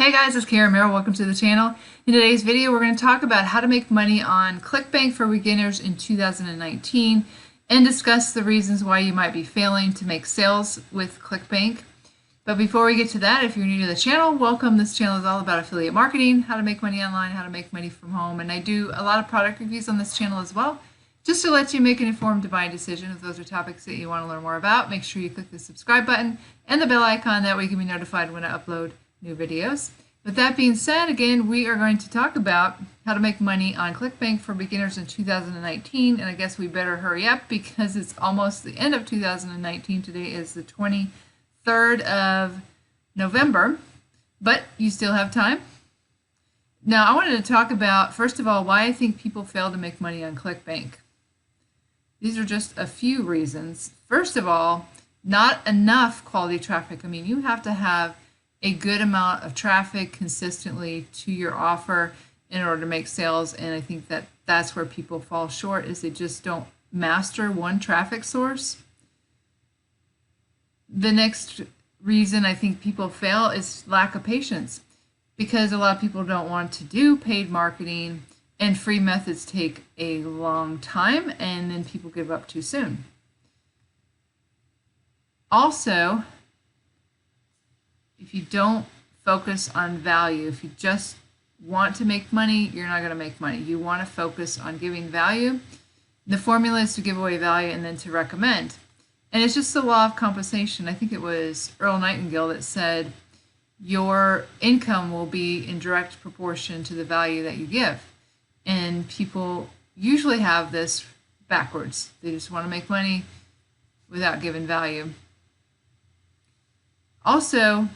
Hey guys, it's Kara Merrill. Welcome to the channel. In today's video, we're going to talk about how to make money on Clickbank for beginners in 2019 and discuss the reasons why you might be failing to make sales with Clickbank. But before we get to that, if you're new to the channel, welcome. This channel is all about affiliate marketing, how to make money online, how to make money from home, and I do a lot of product reviews on this channel as well, just to let you make an informed buying decision. If those are topics that you want to learn more about, make sure you click the subscribe button and the bell icon. That way you can be notified when I upload new videos. With that being said, again, we are going to talk about how to make money on Clickbank for beginners in 2019, and I guess we better hurry up because it's almost the end of 2019. Today is the 23rd of November, but you still have time. Now, I wanted to talk about, first of all, why I think people fail to make money on Clickbank. These are just a few reasons. First of all, not enough quality traffic. I mean, you have to have a good amount of traffic consistently to your offer in order to make sales, and I think that that's where people fall short, is they just don't master one traffic source. The next reason I think people fail is lack of patience, because a lot of people don't want to do paid marketing and free methods take a long time and then people give up too soon. Also, if you don't focus on value, if you just want to make money, you're not going to make money. You want to focus on giving value. The formula is to give away value and then to recommend. And it's just the law of compensation. I think it was Earl Nightingale that said your income will be in direct proportion to the value that you give. And people usually have this backwards. They just want to make money without giving value. Also,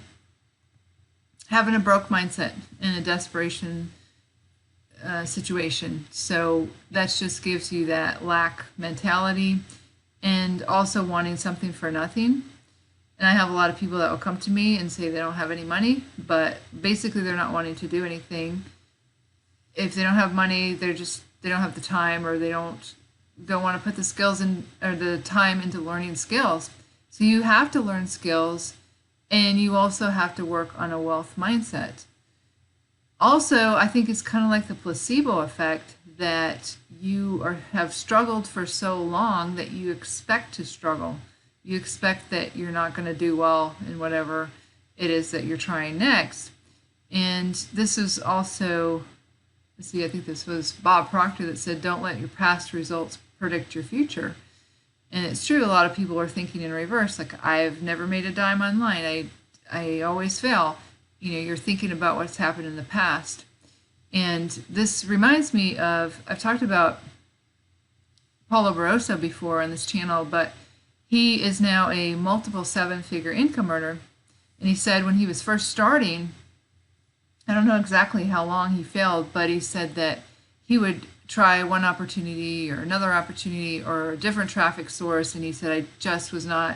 having a broke mindset in a desperation situation. So that just gives you that lack mentality, and also wanting something for nothing. And I have a lot of people that will come to me and say they don't have any money, but basically they're not wanting to do anything. If they don't have money, they don't have the time, or they don't want to put the skills in, or the time into learning skills. So you have to learn skills. And you also have to work on a wealth mindset. Also, I think it's kind of like the placebo effect, that you have struggled for so long that you expect to struggle. You expect that you're not going to do well in whatever it is that you're trying next. And this is also, let's see, I think this was Bob Proctor that said, don't let your past results predict your future. And it's true, a lot of people are thinking in reverse, like, I've never made a dime online. I always fail. You know, you're thinking about what's happened in the past. And this reminds me of, I've talked about Paulo Barroso before on this channel, but he is now a multiple seven-figure income earner. And he said when he was first starting, I don't know exactly how long he failed, but he said that he would try one opportunity or another opportunity or a different traffic source, and he said, I just was not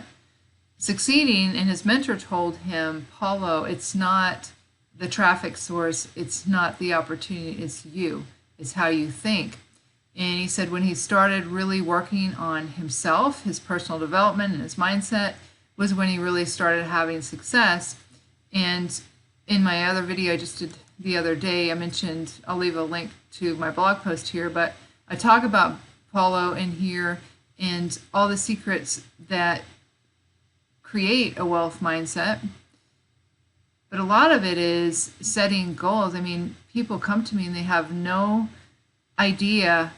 succeeding. And his mentor told him, Paulo, it's not the traffic source, it's not the opportunity, it's you, it's how you think. And he said when he started really working on himself, his personal development and his mindset, was when he really started having success. And in my other video I just did the other day, I mentioned, I'll leave a link to my blog post here, but I talk about Paulo in here and all the secrets that create a wealth mindset. But a lot of it is setting goals. I mean, people come to me and they have no idea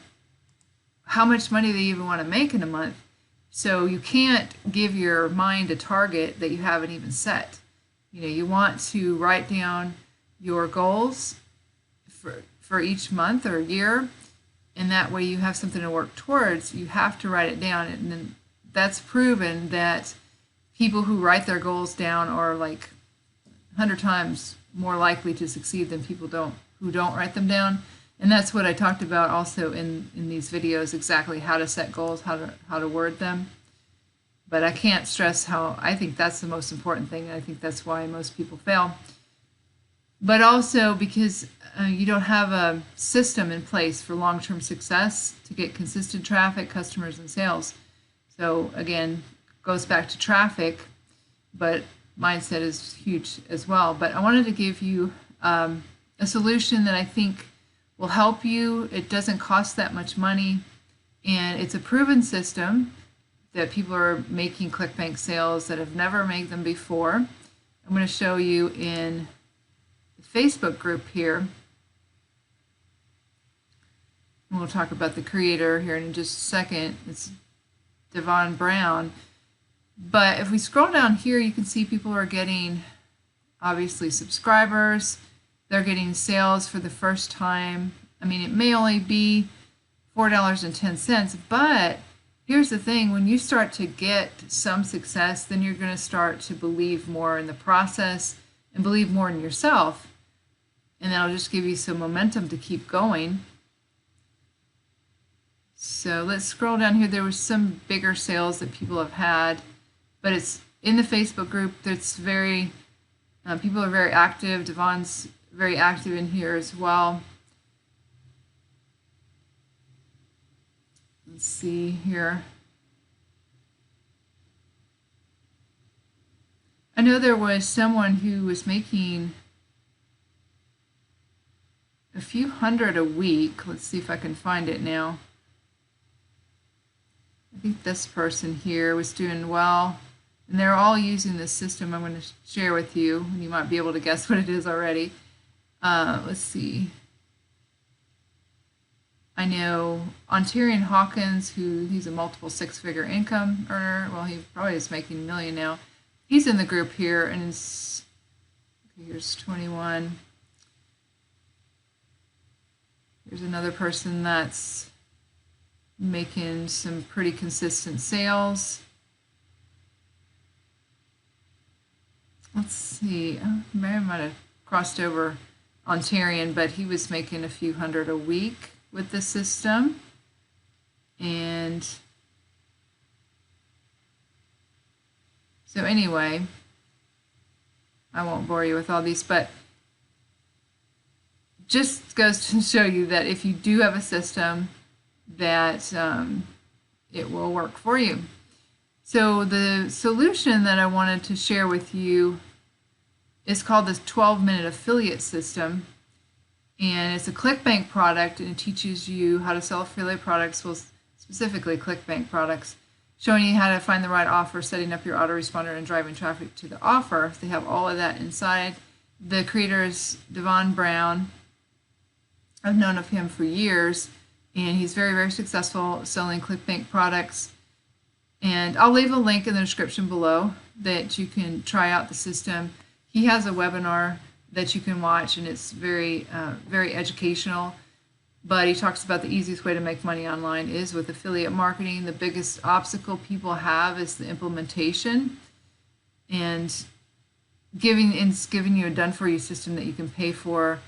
how much money they even want to make in a month. So you can't give your mind a target that you haven't even set. You know, you want to write down your goals for each month or year, and that way you have something to work towards. You have to write it down, and then that's proven that people who write their goals down are like 100 times more likely to succeed than people who don't write them down. And that's what I talked about also in these videos, exactly how to set goals, how to word them. But I can't stress how I think that's the most important thing, and I think that's why most people fail. But also because you don't have a system in place for long-term success to get consistent traffic, customers, and sales. So again, goes back to traffic, but mindset is huge as well. But I wanted to give you a solution that I think will help you. It doesn't cost that much money, and it's a proven system that people are making ClickBank sales that have never made them before. I'm going to show you in the Facebook group here. And we'll talk about the creator here in just a second. It's Devon Brown. But if we scroll down here, you can see people are getting, obviously, subscribers. They're getting sales for the first time. I mean, it may only be $4.10, but here's the thing. When you start to get some success, then you're going to start to believe more in the process and believe more in yourself. And that'll just give you some momentum to keep going. So let's scroll down here. There was some bigger sales that people have had, but it's in the Facebook group. That's very, people are very active. Devon's very active in here as well. Let's see here. I know there was someone who was making a few hundred a week. Let's see if I can find it now. I think this person here was doing well, and they're all using this system I'm going to share with you, and you might be able to guess what it is already. Let's see. I know Ontarian Hawkins, he's a multiple six-figure income earner. Well, he probably is making $1 million now. He's in the group here, and it's, okay, here's 21. Here's another person that's making some pretty consistent sales. Let's see, I might have crossed over Ontarian, but he was making a few hundred a week with the system. And so anyway, I won't bore you with all these, but just goes to show you that if you do have a system, that it will work for you. So the solution that I wanted to share with you is called the 12-minute affiliate system, and it's a Clickbank product, and it teaches you how to sell affiliate products, well, specifically Clickbank products, showing you how to find the right offer, setting up your autoresponder, and driving traffic to the offer. They have all of that inside. The creator is Devon Brown. I've known of him for years, and he's very, very successful selling Clickbank products. And I'll leave a link in the description below that you can try out the system. He has a webinar that you can watch, and it's very, very educational. But he talks about the easiest way to make money online is with affiliate marketing. The biggest obstacle people have is the implementation, and giving you a done-for-you system that you can pay for.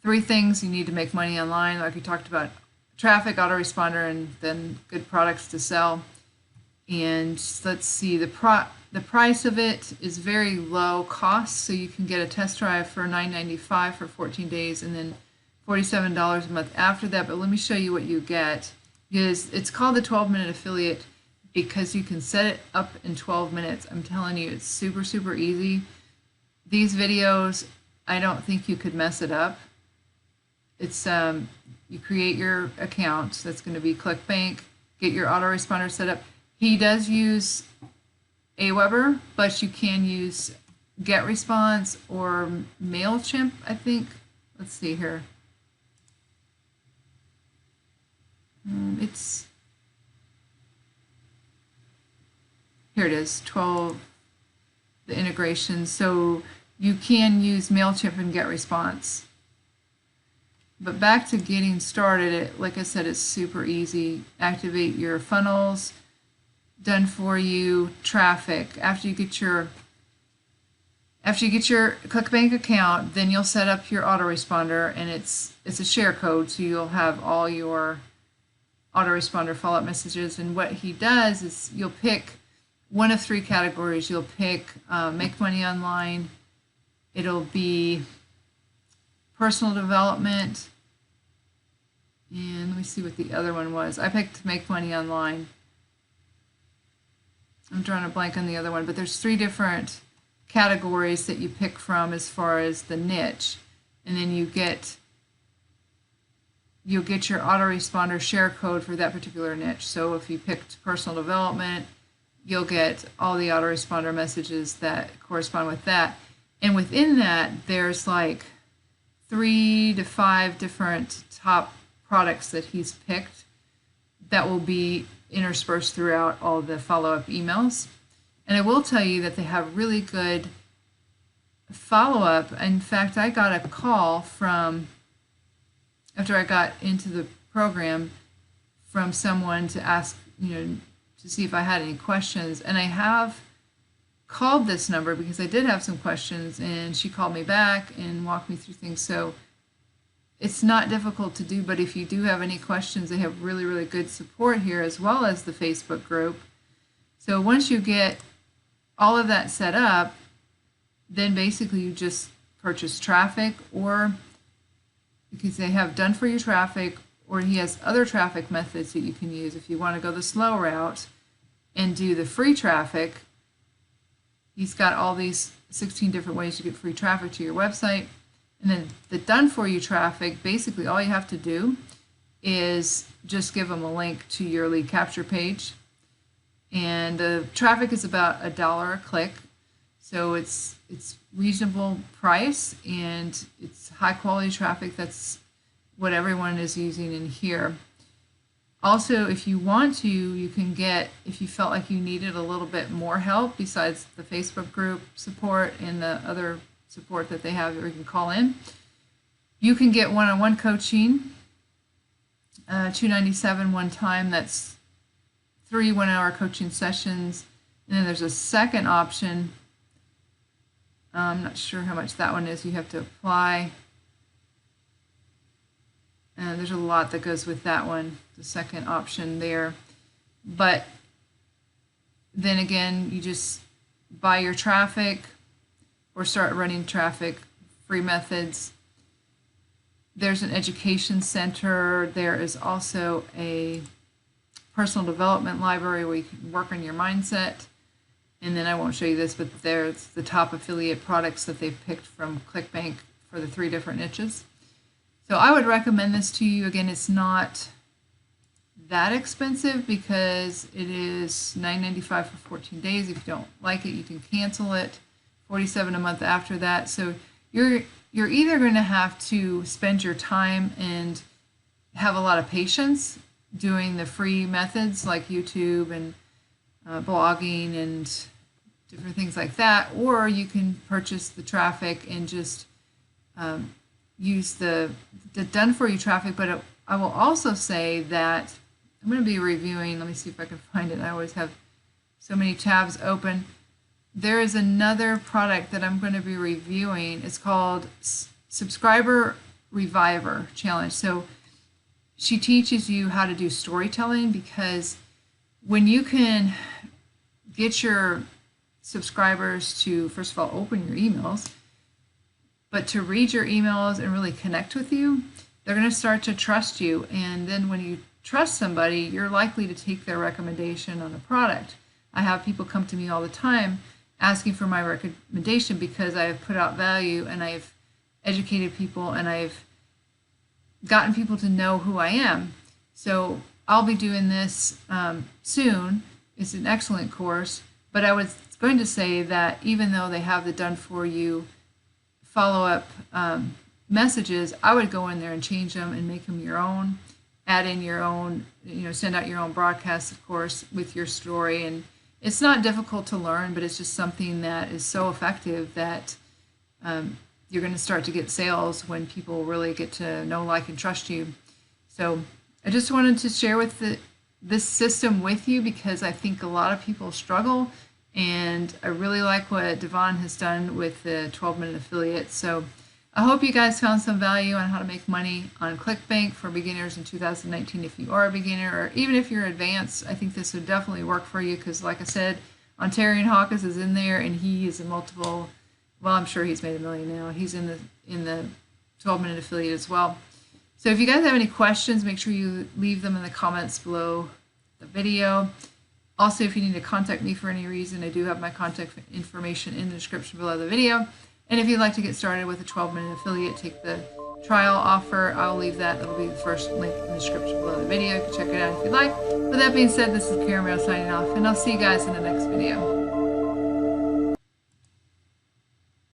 3 things you need to make money online, like we talked about: traffic, autoresponder, and then good products to sell. And let's see, the price of it is very low cost, so you can get a test drive for $9.95 for 14 days, and then $47 a month after that. But let me show you what you get. It's called the 12-minute affiliate because you can set it up in 12 minutes. I'm telling you, it's super, super easy. These videos, I don't think you could mess it up. It's you create your account. That's going to be Clickbank. Get your autoresponder set up. He does use Aweber, but you can use GetResponse or MailChimp, I think. Let's see here. Here it is, 12, the integration. So you can use MailChimp and GetResponse. But back to getting started, like I said, it's super easy. Activate your funnels, done for you, traffic. After you get your Clickbank account, then you'll set up your autoresponder, and it's a share code, so you'll have all your autoresponder follow-up messages. And what he does is you'll pick one of 3 categories. You'll pick make money online. It'll be personal development, and let me see what the other one was. I picked make money online. I'm drawing a blank on the other one, but there's 3 different categories that you pick from as far as the niche. and then you'll get your autoresponder share code for that particular niche. So if you picked personal development, you'll get all the autoresponder messages that correspond with that. And within that, there's like 3 to 5 different top products that he's picked that will be interspersed throughout all the follow-up emails. And I will tell you that they have really good follow-up. In fact, I got a call from, after I got into the program, from someone to ask, to see if I had any questions. And I have called this number because I did have some questions, and she called me back and walked me through things. So it's not difficult to do, but if you do have any questions, they have really, really good support here, as well as the Facebook group. So once you get all of that set up, then basically you just purchase traffic, or because they have done for you traffic, or he has other traffic methods that you can use. If you want to go the slow route and do the free traffic, he's got all these 16 different ways to get free traffic to your website. And then the done for you traffic, basically all you have to do is just give them a link to your lead capture page. And the traffic is about $1 a click. So it's reasonable price, and it's high quality traffic. That's what everyone is using in here. Also, if you want to, you can get, if you felt like you needed a little bit more help besides the Facebook group support and the other support that they have that you can call in, you can get one-on-one coaching, $297 one time. That's 3 one-hour coaching sessions. And then there's a second option. I'm not sure how much that one is. You have to apply. And there's a lot that goes with that one, the second option there. But then again, you just buy your traffic or start running traffic, free methods. There's an education center. There is also a personal development library where you can work on your mindset. And then I won't show you this, but there's the top affiliate products that they've picked from Clickbank for the 3 different niches. So I would recommend this to you. Again, it's not that expensive because it is $9.95 for 14 days. If you don't like it, you can cancel it. $47 a month after that. So you're either going to have to spend your time and have a lot of patience doing the free methods like YouTube and blogging and different things like that, or you can purchase the traffic and just use the done for you traffic. But I will also say that I'm going to be reviewing, let me see if I can find it. I always have so many tabs open. There is another product that I'm going to be reviewing. It's called Subscriber Reviver Challenge. So she teaches you how to do storytelling, because when you can get your subscribers to, first of all, open your emails, but to read your emails and really connect with you, they're going to start to trust you. And then when you trust somebody, you're likely to take their recommendation on a product. I have people come to me all the time asking for my recommendation because I have put out value and I've educated people and I've gotten people to know who I am. So I'll be doing this soon. It's an excellent course, but I was going to say that even though they have the done for you follow-up messages, I would go in there and change them and make them your own, add in your own, send out your own broadcasts, of course, with your story. And it's not difficult to learn, but it's just something that is so effective that you're going to start to get sales when people really get to know, like, and trust you. So I just wanted to share this system with you because I think a lot of people struggle, and I really like what Devon has done with the 12-minute affiliate. So I hope you guys found some value on how to make money on Clickbank for beginners in 2019. If you are a beginner, or even if you're advanced, I think this would definitely work for you because, like I said, Ontarian Hawkins is in there, and he is a multiple, well, I'm sure he's made $1 million now. He's in the 12-minute affiliate as well. So if you guys have any questions, make sure you leave them in the comments below the video. Also, if you need to contact me for any reason, I do have my contact information in the description below the video. And if you'd like to get started with a 12-minute affiliate, take the trial offer. I'll leave that. That'll be the first link in the description below the video. You can check it out if you'd like. With that being said, this is Caramel signing off, and I'll see you guys in the next video.